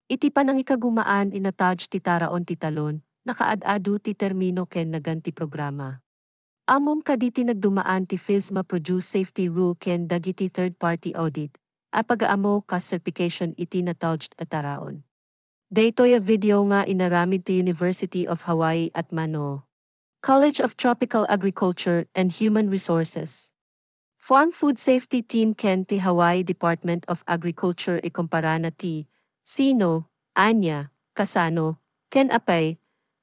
Iti panangikagumaan inataj ti taraon ti talon, nakaad-adu ti termino ken naganti programa. Amom kaditi nagdumaan ti FISMA Produce Safety Rule ken dagiti third-party audit, at pag-aamo ka certification iti natawd at taraon. Daytoy a video nga inaramid ti University of Hawaii at Mano. College of Tropical Agriculture and Human Resources. Farm Food Safety Team ken ti Hawaii Department of Agriculture ikumpara na ti Sino, Anya, Kasano, ken Apay,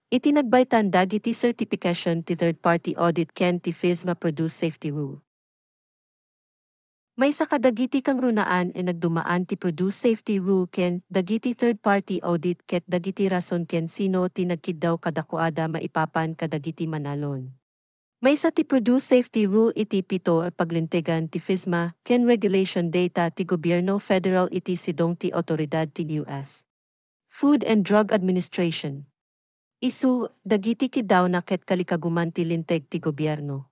itinagbaitan dagiti certification ti third-party audit ken ti FISMA Produce Safety Rule. May sa kadagiti kang runaan nagdumaan ti Produce Safety Rule ken dagiti third-party audit ket dagiti rason ken sino ti nagkiddaw kadakuada maipapan kadagiti manalon. May sa ti Produce Safety Rule iti pito paglintegan ti FISMA ken regulation data ti gobyerno federal iti sidong ti otoridad ti US. Food and Drug Administration. Isu, dagiti kidaw na ket kalikaguman ti linteg ti gobyerno.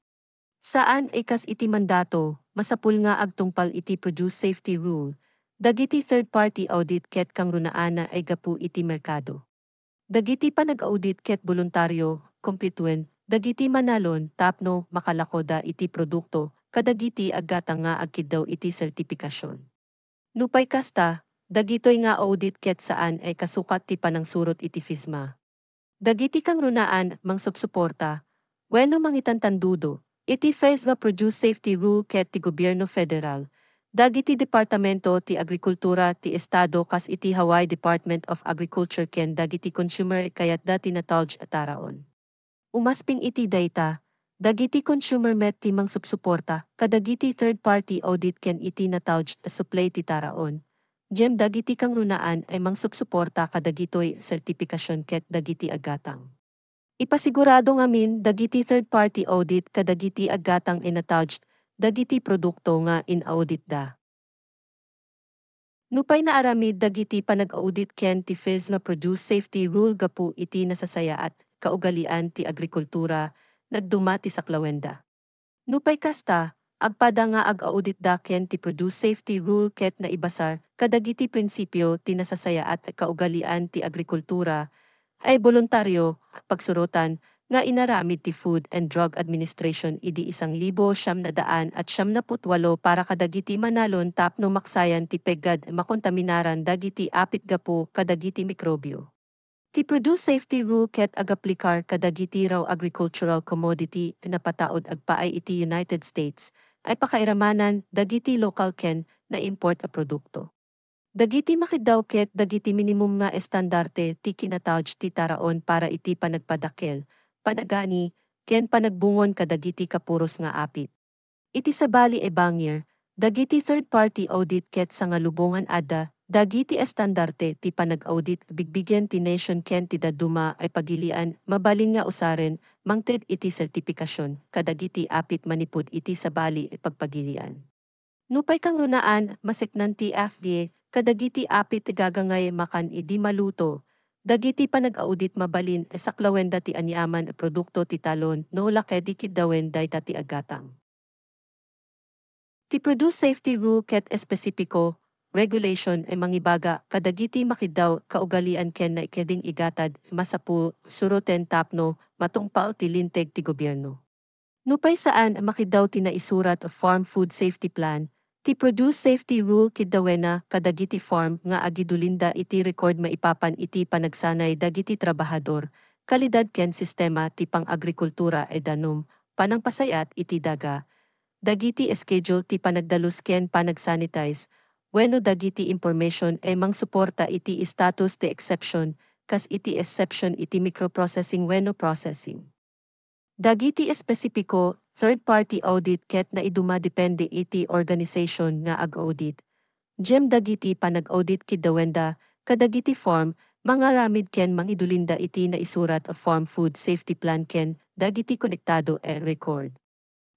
Saan ikas iti mandato, masapul nga agtungpal iti Produce Safety Rule, dagiti third-party audit ket kang runaana ay gapu iti merkado. Dagiti panag-audit ket voluntaryo, kompletuen, dagiti manalon, tapno, makalakoda iti produkto, kadagiti aggatang nga agkidaw iti sertifikasyon. Nupay kasta, dagitoy nga audit ket saan ay kasukat ti panangsurot iti FISMA. Dagiti kang runaan, mang subsuporta, wenno mangitantandudo, iti FISMA Produce Safety Rule ket ti gobyerno federal, dagiti departamento ti agrikultura ti estado kas iti Hawaii Department of Agriculture ken dagiti consumer kayat dati natawd ataraon. Umasping iti data, dagiti consumer met ti mang subsuporta, kadagiti third-party audit ken iti natawd supply ti taraon. Jem dagiti kang runaan ay mang subsuporta kadagitoy sertifikasyon ket dagiti agatang. Ipasigurado ngamin dagiti third-party audit kadagiti aggatang inatouched, dagiti produkto nga in-audit da. Nupay na aramid dagiti panag-audit ken ti FISMA Produce Safety Rule gapu iti nasasaya at kaugalian ti agrikultura, nagduma ti saklawenda. Nupay kasta, agpada nga ag-audit da ken ti Produce Safety Rule ket na ibasar, kadagiti prinsipyo ti nasasaya at kaugalian ti agrikultura, ay voluntaryo, pagsurutan, nga inaramid ti Food and Drug Administration idi 1,908 para kadagiti manalon tapno maksayan ti peggad makontaminaran dagiti apit gapo kadagiti mikrobyo. Ti Produce Safety Rule ket agaplikar kadagiti raw agricultural commodity na pataod agpaay iti United States, ay pakairamanan dagiti local ken na import a produkto. Dagiti makidaw ket dagiti minimum nga estandarte ti kinatawd ti taraon para iti panagpadakel, panagani, ken panagbungon kadagiti kapuros nga apit. Iti sabali e bangir, dagiti third-party audit ket sa nga lubongan ada, dagiti estandarte ti panag-audit bigbigyan ti nation ken ti daduma ay pagilian, mabalin nga usaren, mangted iti sertifikasyon, kadagiti apit manipud iti sabali e pagpagilian. Nupay kang runaan, masiknan ti FDA, kadagiti apit ti gagangay makan idi maluto. Dagiti panag-audit mabalin saklawenda ti anyaman a produkto ti talon no lake di kidawen dayta ti agatang. Ti Produce Safety Rule ket espesipiko, regulation ay mangibaga kadagiti makidaw kaugalian ken na ikeding igatad masapu suroten tapno matungpal ti linteg ti gobyerno. Nupay saan makidaw ti naisurat of Farm Food Safety Plan, ti Produce Safety Rule kidawena kadagiti farm nga agidulinda iti record maipapan iti panagsanay dagiti trabahador, kalidad ken sistema ti pang-agrikultura e danum, panangpasayat iti daga, dagiti schedule ti panagdalus ken panagsanitize, wenno dagiti information e mangsuporta iti status ti exception, kas iti exception iti microprocessing wenno processing. Dagiti espesipiko, third-party audit ket na iduma depende iti organization nga ag-audit. Jem dagiti panag-audit kidawenda, kadagiti form, mga ramid ken mangidulinda iti na isurat of Farm Food Safety Plan ken, dagiti konektado e record.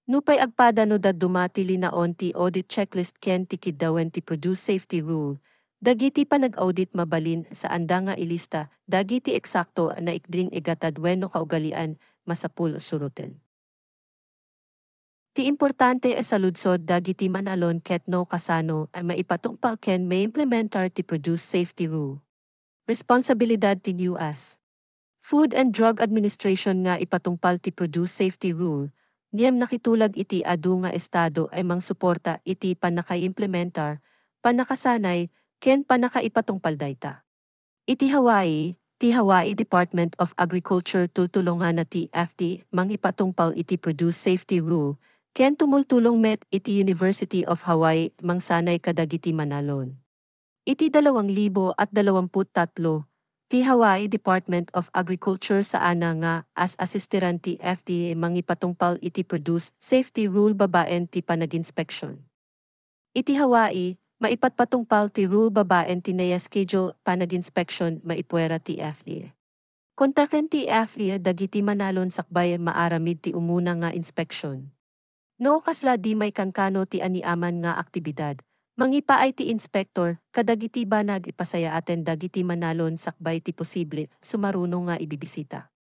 Nupay agpada no daduma ti linaon ti audit checklist ken ti kidawen ti Produce Safety Rule. Dagiti panag-audit mabalin sa anda nga ilista, dagiti eksakto na ikdring igatad wenno kaugalian, masapul suruten. Ti importante sa ludsod dagiti manalon ket no kasano ay maipatungpal ken may implementar ti Produce Safety Rule. Responsibilidad ti US. Food and Drug Administration nga ipatungpal ti Produce Safety Rule, niyem nakitulag iti adu nga estado ay mang suporta iti panakaimplementar, panakasanay, ken panakaipatungpal dayta. Iti Hawaii, ti Hawaii Department of Agriculture tutulungan na ti FD mang ipatungpal iti Produce Safety Rule, ken tumultulong met iti University of Hawaii mang sanay kadagiti manalon. Iti 2023, ti Hawaii Department of Agriculture saana nga as asistiran ti FDA mangipatungpal iti Produce Safety Rule babaen ti panag-inspeksyon. Iti Hawaii, maipatpatungpal ti rule babaen ti naya schedule panag-inspeksyon maipuera ti FDA. Kontaken ti FDA dagiti manalon sakbay maaramid ti umuna nga inspeksyon. No kasla di may kankano ti aniaman nga aktibidad, mangipaay ti inspektor, kadagiti banag ipasaya aten dagiti manalon sakbay ti posible, sumaruno nga ibibisita.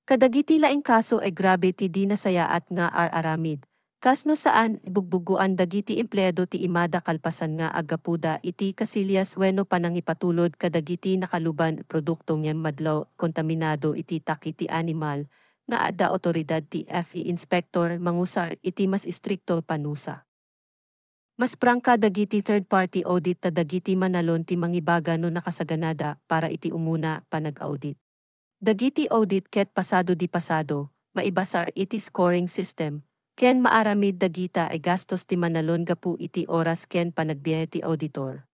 Kadagiti laing kaso ay grabe ti di nasayaat nga aramid, kasno saan ibugbuguan dagiti empleyado ti imada kalpasan nga agapuda iti kasilyas wenno panangipatulod kadagiti nakaluban produktong yan madlaw kontaminado iti takiti animal, nga adda otoridad ti FE inspector mangusar iti mas istrikto panusa. Mas prangka dagiti third-party audit ta dagiti manalon ti mangibaga no nakasaganada para iti umuna panag-audit. Dagiti audit ket pasado di pasado, maibasar iti scoring system, ken maaramid dagita ay gastos ti manalon gapu iti oras ken panagbiyahe ti auditor.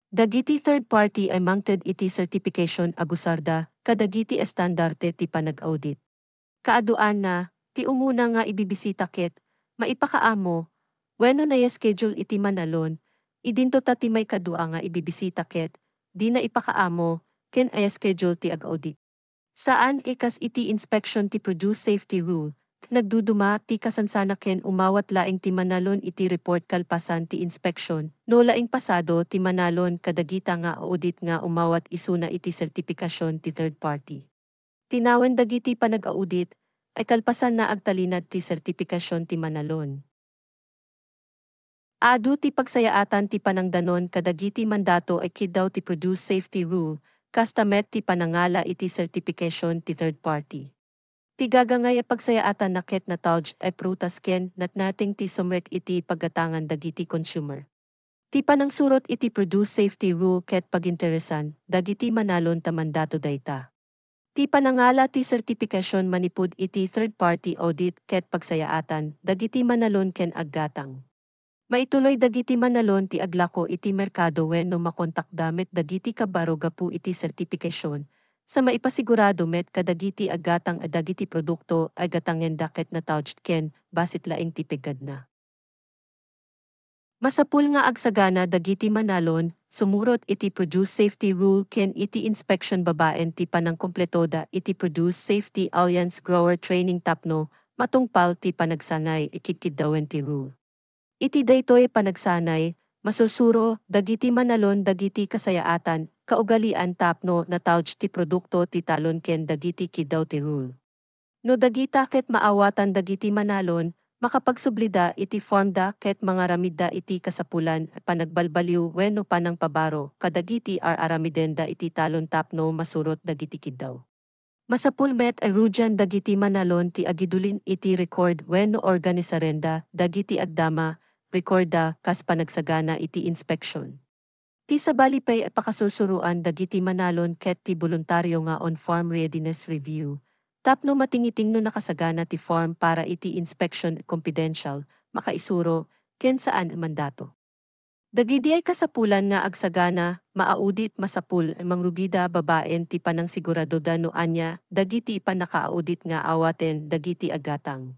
Dagiti third-party ay mounted iti certification agusarda, kadagiti estandarte ti panag-audit. Kaaduan na, ti umuna nga ibibisita ket, maipakaamo, wenno na schedule iti manalon, idinto ta ti may kadua nga ibibisita ket, di na ipakaamo, ken ay schedule ti ag-audit. Saan ikas iti inspection ti Produce Safety Rule, nagduduma ti kasansana ken umawat laing ti manalon iti report kalpasan ti inspection, no laing pasado ti manalon kadagita nga audit nga umawat isuna iti sertipikasyon ti third party. Tinawen dagiti panag-audit, ay kalpasan na agtalinad ti sertipikasyon ti manalon. Adu ti pagsayaatan ti panangdanon kadagiti mandato ay kiddaw ti Produce Safety Rule, kastamet ti panangala iti certification ti third party. Ti gagangay pagsayaatan na ket na tawj ay prutas ken natnating ti sumrek iti paggatangan dagiti consumer. Ti panangsurot iti Produce Safety Rule ket paginteresan, dagiti manalon ta mandato dayta. Ti panangala ti certification manipud iti third party audit ket pagsayaatan, dagiti manalon ken aggatang. Maituloy dagiti manalon ti aglako iti merkado wenno makontak damit dagiti kabaro gapu iti sertifikasyon, sa maipasigurado met kadagiti aggatang dagiti produkto ay gatangen daket na tawd ken basit laing tipigad na. Masapul nga agsagana dagiti manalon, sumurot iti Produce Safety Rule ken iti inspection babaen ti panangkompletoda iti Produce Safety Alliance Grower Training Tapno, matungpal ti panagsanay ikikiddawen ti rule. Iti daytoy panagsanay, masusuro, dagiti manalon dagiti kasayaatan, kaugalian tapno na tawj ti produkto ti talon ken dagiti kiddaw ti rule. No dagita ket maawatan dagiti manalon, makapagsublida iti formda ket mga ramidda iti kasapulan, panagbalbaliw wenno panang pabaro, kadagiti aramidenda iti talon tapno masurot dagiti kiddaw. Masapul met arujan dagiti manalon ti agidulin iti record wenno organisarenda, dagiti agdama, rekorda kas panagsagana iti inspeksyon. Ti sabalipay at pakasursuruan dagiti manalon ket ti voluntaryo nga on-farm readiness review. Tapno matingiting no nakasagana ti farm para iti inspection confidential, makaisuro, ken saan mandato. Dagidi ay kasapulan nga agsagana, maaudit masapul mangrugida babaen ti panang sigurado no anya, dagiti panaka-audit nga awaten dagiti agatang.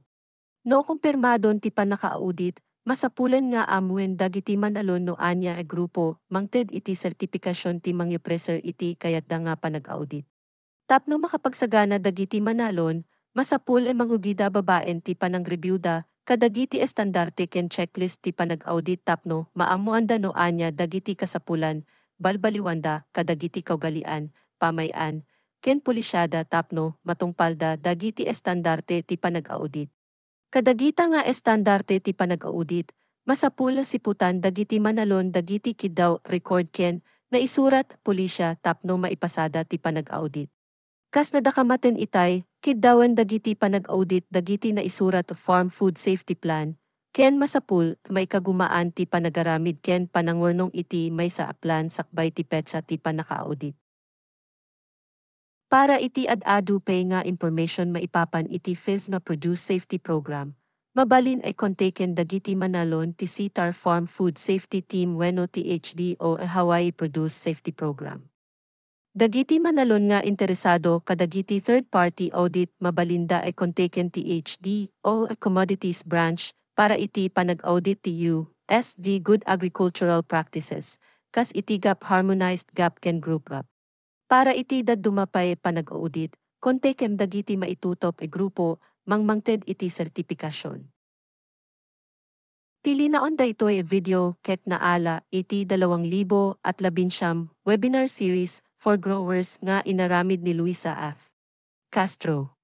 No kumpirmadon ti panaka-audit, masapulan nga amuen dagiti manalon no anya e grupo, mangted iti sertifikasyon ti mangyopreser iti kayat da nga panag-audit. Tapno makapagsagana dagiti manalon, masapul e mangrugida babaen ti panang-reviewda, kadagiti estandarte ken checklist ti panag-audit tapno, maamuanda no anya dagiti kasapulan, balbaliwanda, kadagiti kaugalian, pamayan, ken pulisyada tapno, matungpalda dagiti estandarte ti panag-audit. Kadagita nga estandarte ti panag-audit, masapul siputan dagiti manalon dagiti kiddaw record ken Naisurat, pulisya tapno maipasada ti panag-audit. Kas nadakamaten itay, kiddawan dagiti panag-audit dagiti na isurat Farm Food Safety Plan, ken masapul, may kagumaan ti panagaramid ken panangwarnong iti may sa plan sakbay ti petsa ti panaka-audit. Para iti ad-adu pay nga information maipapan iti FISMA Produce Safety Program, mabalin ay kontaken dagiti manalon ti CTAR Farm Food Safety Team wenno THD o Hawaii Produce Safety Program. Dagiti manalon nga interesado kadagiti third-party audit mabalinda ay kontaken THD o Commodities Branch para iti panag-audit ti USD Good Agricultural Practices, kas iti GAP Harmonized GAP ken Group GAP. Para iti dumapay panag-audit, kontakem dagiti maitutop e grupo, mangmangted iti sertipikasyon. Tilinaon da ito video ket naala iti 2019 webinar series for growers nga inaramid ni Luisa F. Castro.